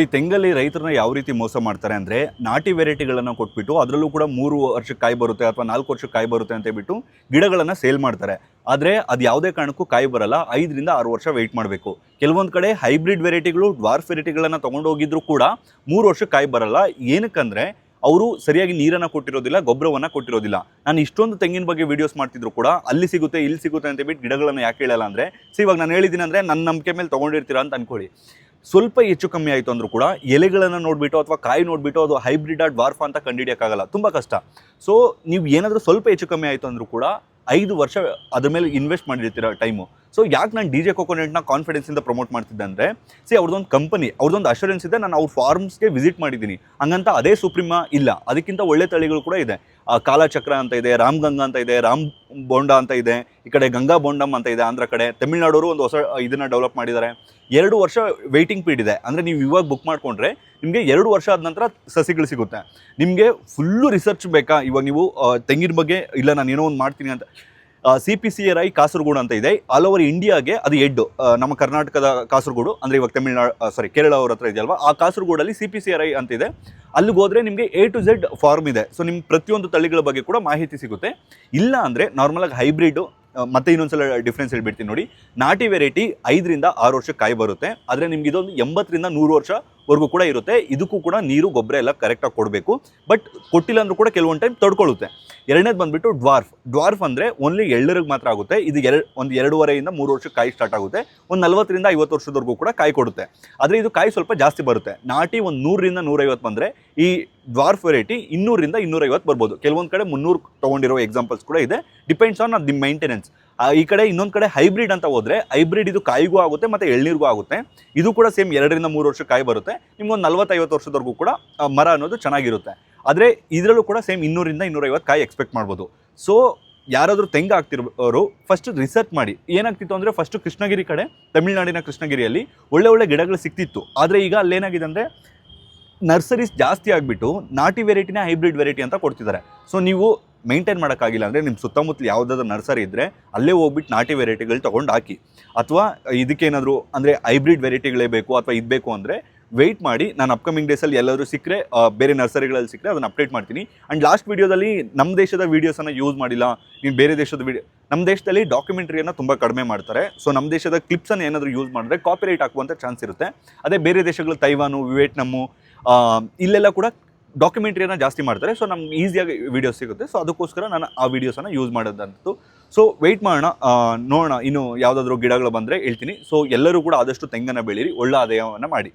ಈ ತೆಂಗಲ್ಲಿ ರೈತರನ್ನ ಯಾವ ರೀತಿ ಮೋಸ ಮಾಡ್ತಾರೆ ಅಂದರೆ ನಾಟಿ ವೆರೈಟಿಗಳನ್ನು ಕೊಟ್ಬಿಟ್ಟು ಅದರಲ್ಲೂ ಕೂಡ 3 ವರ್ಷಕ್ಕೆ ಕಾಯಿ ಬರುತ್ತೆ ಅಥವಾ 4 ವರ್ಷಕ್ಕೆ ಕಾಯಿ ಬರುತ್ತೆ ಅಂತ ಹೇಳ್ಬಿಟ್ಟು ಗಿಡಗಳನ್ನು ಸೇಲ್ ಮಾಡ್ತಾರೆ. ಆದರೆ ಅದು ಯಾವುದೇ ಕಾರಣಕ್ಕೂ ಕಾಯಿ ಬರಲ್ಲ. 5ರಿಂದ 6 ವರ್ಷ ವೆಯ್ಟ್ ಮಾಡಬೇಕು. ಕೆಲವೊಂದು ಕಡೆ ಹೈಬ್ರಿಡ್ ವೆರೈಟಿಗಳು, ಡ್ವಾರ್ಫ್ ವೆರೈಟಿಗಳನ್ನು ತೊಗೊಂಡು ಹೋಗಿದ್ರು ಕೂಡ 3 ವರ್ಷಕ್ಕೆ ಕಾಯಿ ಬರಲ್ಲ. ಏನಕ್ಕಂದರೆ ಅವರು ಸರಿಯಾಗಿ ನೀರನ್ನು ಕೊಟ್ಟಿರೋದಿಲ್ಲ, ಗೊಬ್ಬರವನ್ನು ಕೊಟ್ಟಿರೋದಿಲ್ಲ. ನಾನು ಇಷ್ಟೊಂದು ತೆಂಗಿನ ಬಗ್ಗೆ ವೀಡಿಯೋಸ್ ಮಾಡ್ತಿದ್ರು ಕೂಡ ಅಲ್ಲಿ ಸಿಗುತ್ತೆ ಇಲ್ಲಿ ಸಿಗುತ್ತೆ ಅಂತ ಹೇಳ್ಬಿಟ್ಟು ಗಿಡಗಳನ್ನು ಯಾಕೆ ಹೇಳಲ್ಲ ಅಂದರೆ, ಇವಾಗ ನಾನು ಹೇಳಿದ್ದೀನಿ ಅಂದರೆ ನನ್ನ ನಂಬಿಕೆ ಮೇಲೆ ತೊಗೊಂಡಿರ್ತೀರಾ ಅಂತ ಅಂದ್ಕೊಳ್ಳಿ. ಸ್ವಲ್ಪ ಹೆಚ್ಚು ಕಮ್ಮಿ ಆಯಿತು ಅಂದರೂ ಕೂಡ ಎಲೆಗಳನ್ನು ನೋಡಿಬಿಟ್ಟು ಅಥವಾ ಕಾಯಿ ನೋಡಿಬಿಟ್ಟು ಅದು ಹೈಬ್ರಿಡ್ ಡ್ವಾರ್ಫ್ ಅಂತ ಕಂಡುಹಿಡಿಯೋಕ್ಕಾಗಲ್ಲ, ತುಂಬ ಕಷ್ಟ. ಸೊ ನೀವು ಏನಾದರೂ ಸ್ವಲ್ಪ ಹೆಚ್ಚು ಕಮ್ಮಿ ಆಯಿತು ಅಂದರೂ ಕೂಡ 5 ವರ್ಷ ಅದ್ರ ಮೇಲೆ ಇನ್ವೆಸ್ಟ್ ಮಾಡಿರ್ತೀರ ಟೈಮು. ಸೊ ಯಾಕೆ ನಾನು DJ ಕೊಕೊನೆಟ್ನ ಕಾನ್ಫಿಡೆನ್ಸಿಂದ ಪ್ರಮೋಟ್ ಮಾಡ್ತಿದ್ದೆ ಅಂದರೆ, ಅವ್ರದ್ದೊಂದು ಕಂಪನಿ, ಅವ್ರದ್ದೊಂದು ಅಶ್ಯೂರೆನ್ಸ್ ಇದೆ. ನಾನು ಅವ್ರ ಫಾರ್ಮ್ಸ್ಗೆ ವಿಸಿಟ್ ಮಾಡಿದ್ದೀನಿ. ಹಂಗಂತ ಅದೇ ಸುಪ್ರೀಮಾ ಇಲ್ಲ, ಅದಕ್ಕಿಂತ ಒಳ್ಳೆ ತಳಿಗಳು ಕೂಡ ಇದೆ. ಕಾಲಚಕ್ರ ಅಂತ ಇದೆ, ರಾಮ್ ಗಂಗಾ ಅಂತ ಇದೆ, ರಾಮ್ ಬೋಂಡಾ ಅಂತ ಇದೆ, ಈ ಕಡೆ ಗಂಗಾ ಬೋಂಡಮ್ ಅಂತ ಇದೆ ಆಂಧ್ರ ಕಡೆ. ತಮಿಳ್ನಾಡವರು ಒಂದು ಹೊಸ ಇದನ್ನು ಡೆವಲಪ್ ಮಾಡಿದ್ದಾರೆ. 2 ವರ್ಷ ವೆಯ್ಟಿಂಗ್ ಪೀರಿಯಡ್ ಇದೆ. ಅಂದರೆ ನೀವು ಇವಾಗ ಬುಕ್ ಮಾಡಿಕೊಂಡ್ರೆ ನಿಮಗೆ 2 ವರ್ಷ ಆದ ನಂತರ ಸಸಿಗಳು ಸಿಗುತ್ತೆ. ನಿಮಗೆ ಫುಲ್ಲು ರಿಸರ್ಚ್ ಬೇಕಾ, ಇವಾಗ ನೀವು ತೆಂಗಿನ ಬಗ್ಗೆ ಇಲ್ಲ ನಾನು ಏನೋ ಒಂದು ಮಾಡ್ತೀನಿ ಅಂತ, CPCRI ಕಾಸರಗೋಡು ಅಂತ ಇದೆ. ಆಲ್ ಓವರ್ ಇಂಡಿಯಾಗೆ ಅದು ಹೆಡ್. ನಮ್ಮ ಕರ್ನಾಟಕದ ಕಾಸರಗೋಡು ಅಂದರೆ ಇವಾಗ ಕೇರಳ ಅವ್ರ ಹತ್ರ ಇದೆಯಲ್ವಾ, ಆ ಕಾಸರಗೋಡಲ್ಲಿ CPCRI ಅಂತ ಇದೆ. ಅಲ್ಲಿಗೆ ಹೋದರೆ ನಿಮಗೆ A to Z ಫಾರ್ಮ್ ಇದೆ. ಸೊ ನಿಮ್ಗೆ ಪ್ರತಿಯೊಂದು ತಳಿಗಳ ಬಗ್ಗೆ ಕೂಡ ಮಾಹಿತಿ ಸಿಗುತ್ತೆ. ಇಲ್ಲ ಅಂದರೆ ನಾರ್ಮಲಾಗಿ ಹೈಬ್ರಿಡು. ಮತ್ತೆ ಇನ್ನೊಂದ್ಸಲ ಡಿಫ್ರೆನ್ಸ್ ಹೇಳ್ಬಿಡ್ತೀನಿ ನೋಡಿ. ನಾಟಿ ವೆರೈಟಿ 5ರಿಂದ 6 ವರ್ಷಕ್ಕೆ ಕಾಯಿ ಬರುತ್ತೆ. ಆದರೆ ನಿಮ್ಗೆ ಇದೊಂದು 80ರಿಂದ 100 ವರ್ಷವರೆಗೂ ಕೂಡ ಇರುತ್ತೆ. ಇದಕ್ಕೂ ಕೂಡ ನೀರು ಗೊಬ್ಬರ ಎಲ್ಲ ಕರೆಕ್ಟಾಗಿ ಕೊಡಬೇಕು. ಬಟ್ ಕೊಟ್ಟಿಲ್ಲ ಅಂದರೂ ಕೂಡ ಕೆಲವೊಂದು ಟೈಮ್ ತಡ್ಕೊಳ್ಳುತ್ತೆ. ಎರಡನೇದು ಬಂದುಬಿಟ್ಟು ಡ್ವಾರ್ಫ್ ಅಂದರೆ ಓನ್ಲಿ ಎಳ್ಳರಿಗೆ ಮಾತ್ರ ಆಗುತ್ತೆ. ಇದು 1.5ರಿಂದ 3 ವರ್ಷಕ್ಕೆ ಕಾಯಿ ಸ್ಟಾರ್ಟ್ ಆಗುತ್ತೆ. ಒಂದು 40ರಿಂದ 50 ವರ್ಷದವರೆಗೂ ಕೂಡ ಕಾಯಿ ಕೊಡುತ್ತೆ. ಆದರೆ ಇದು ಕಾಯಿ ಸ್ವಲ್ಪ ಜಾಸ್ತಿ ಬರುತ್ತೆ. ನಾಟಿ ಒಂದು 100ರಿಂದ 150 ಬಂದರೆ ಈ ಡ್ವಾರ್ಫ್ ವೆರೈಟಿ 200ರಿಂದ 250 ಬರ್ಬೋದು. ಕೆಲವೊಂದು ಕಡೆ 300 ತೊಗೊಂಡಿರೋ ಎಕ್ಸಾಂಪಲ್ಸ್ ಕೂಡ ಇದೆ. Depends on the maintenance. ಈ ಕಡೆ ಇನ್ನೊಂದು ಕಡೆ ಹೈಬ್ರಿಡ್ ಅಂತ ಹೋದರೆ, ಹೈಬ್ರಿಡ್ ಇದು ಕಾಯಿಗೂ ಆಗುತ್ತೆ ಮತ್ತು ಎಳ್ನೀರಿಗೂ ಆಗುತ್ತೆ. ಇದು ಕೂಡ ಸೇಮ್ 2ರಿಂದ 3 ವರ್ಷಕ್ಕೆ ಕಾಯಿ ಬರುತ್ತೆ. ನಿಮ್ಗೊಂದು 40-50 ವರ್ಷದವರೆಗೂ ಕೂಡ ಮರ ಅನ್ನೋದು ಚೆನ್ನಾಗಿರುತ್ತೆ. ಆದರೆ ಇದರಲ್ಲೂ ಕೂಡ ಸೇಮ್ 200ರಿಂದ 250 ಕಾಯಿ ಎಕ್ಸ್ಪೆಕ್ಟ್ ಮಾಡ್ಬೋದು. ಸೊ ಯಾರಾದರೂ ತೆಂಗು ಆಗ್ತಿರೋರು ಫಸ್ಟ್ ರಿಸರ್ಚ್ ಮಾಡಿ. ಏನಾಗ್ತಿತ್ತು ಅಂದರೆ, ಫಸ್ಟು ಕೃಷ್ಣಗಿರಿ ಕಡೆ, ತಮಿಳ್ನಾಡಿನ ಕೃಷ್ಣಗಿರಿಯಲ್ಲಿ ಒಳ್ಳೆ ಗಿಡಗಳು ಸಿಕ್ತಿತ್ತು. ಆದರೆ ಈಗ ಅಲ್ಲೇನಾಗಿದೆ ಅಂದರೆ ನರ್ಸರೀಸ್ ಜಾಸ್ತಿ ಆಗಿಬಿಟ್ಟು ನಾಟಿ ವೆರೈಟಿನ ಹೈಬ್ರಿಡ್ ವೆರೈಟಿ ಅಂತ ಕೊಡ್ತಿದ್ದಾರೆ. ಸೊ ನೀವು ಮೇಂಟೈನ್ ಮಾಡೋಕ್ಕಾಗಿಲ್ಲ ಅಂದರೆ ನಿಮ್ಮ ಸುತ್ತಮುತ್ತಲು ಯಾವುದಾದ್ರೂ ನರ್ಸರಿ ಇದ್ದರೆ ಅಲ್ಲೇ ಹೋಗ್ಬಿಟ್ಟು ನಾಟಿ ವೆರೈಟಿಗಳು ತೊಗೊಂಡು ಹಾಕಿ. ಅಥವಾ ಇದಕ್ಕೇನಾದರೂ ಅಂದರೆ ಹೈಬ್ರಿಡ್ ವೆರೈಟಿಗಳೇ ಬೇಕು ಅಥವಾ ಇದು ಬೇಕು ಅಂದರೆ ವೆಯ್ಟ್ ಮಾಡಿ. ನಾನು ಅಪ್ಕಮಿಂಗ್ ಡೇಸಲ್ಲಿ ಎಲ್ಲರೂ ಸಿಕ್ಕರೆ, ಬೇರೆ ನರ್ಸರಿಗಳಲ್ಲಿ ಸಿಕ್ಕರೆ ಅದನ್ನು ಅಪ್ಡೇಟ್ ಮಾಡ್ತೀನಿ. ಆ್ಯಂಡ್ ಲಾಸ್ಟ್ ವೀಡಿಯೋದಲ್ಲಿ ನಮ್ಮ ದೇಶದ ವೀಡಿಯೋಸನ್ನು ಯೂಸ್ ಮಾಡಿಲ್ಲ, ನೀವು ಬೇರೆ ದೇಶದ ವೀಡಿಯೋ. ನಮ್ಮ ದೇಶದಲ್ಲಿ ಡಾಕ್ಯುಮೆಂಟ್ರಿಯನ್ನು ತುಂಬ ಕಡಿಮೆ ಮಾಡ್ತಾರೆ. ಸೊ ನಮ್ಮ ದೇಶದ ಕ್ಲಿಪ್ಸನ್ನು ಏನಾದರೂ ಯೂಸ್ ಮಾಡಿದ್ರೆ ಕಾಪಿರೈಟ್ ಹಾಕುವಂಥ ಚಾನ್ಸ್ ಇರುತ್ತೆ. ಅದೇ ಬೇರೆ ದೇಶಗಳು ತೈವಾನು, ವಿಯೆಟ್ನಾಮು, ಇಲ್ಲೆಲ್ಲ ಕೂಡ ಡಾಕ್ಯುಮೆಂಟ್ರಿಯನ್ನು ಜಾಸ್ತಿ ಮಾಡ್ತಾರೆ. ಸೊ ನಮ್ಗೆ ಈಸಿಯಾಗಿ ವೀಡಿಯೋಸ್ ಸಿಗುತ್ತೆ. ಸೊ ಅದಕ್ಕೋಸ್ಕರ ನಾನು ಆ ವೀಡಿಯೋಸನ್ನು ಯೂಸ್ ಮಾಡೋದಂತು. ಸೊ ವೆಯ್ಟ್ ಮಾಡೋಣ, ನೋಡೋಣ ಇನ್ನು ಯಾವುದಾದ್ರೂ ಗಿಡಗಳು ಬಂದರೆ ಹೇಳ್ತೀನಿ. ಸೊ ಎಲ್ಲರೂ ಕೂಡ ಆದಷ್ಟು ತೆಂಗನ್ನು ಬೆಳೀರಿ, ಒಳ್ಳೆ ಆದಾಯವನ್ನು ಮಾಡಿ.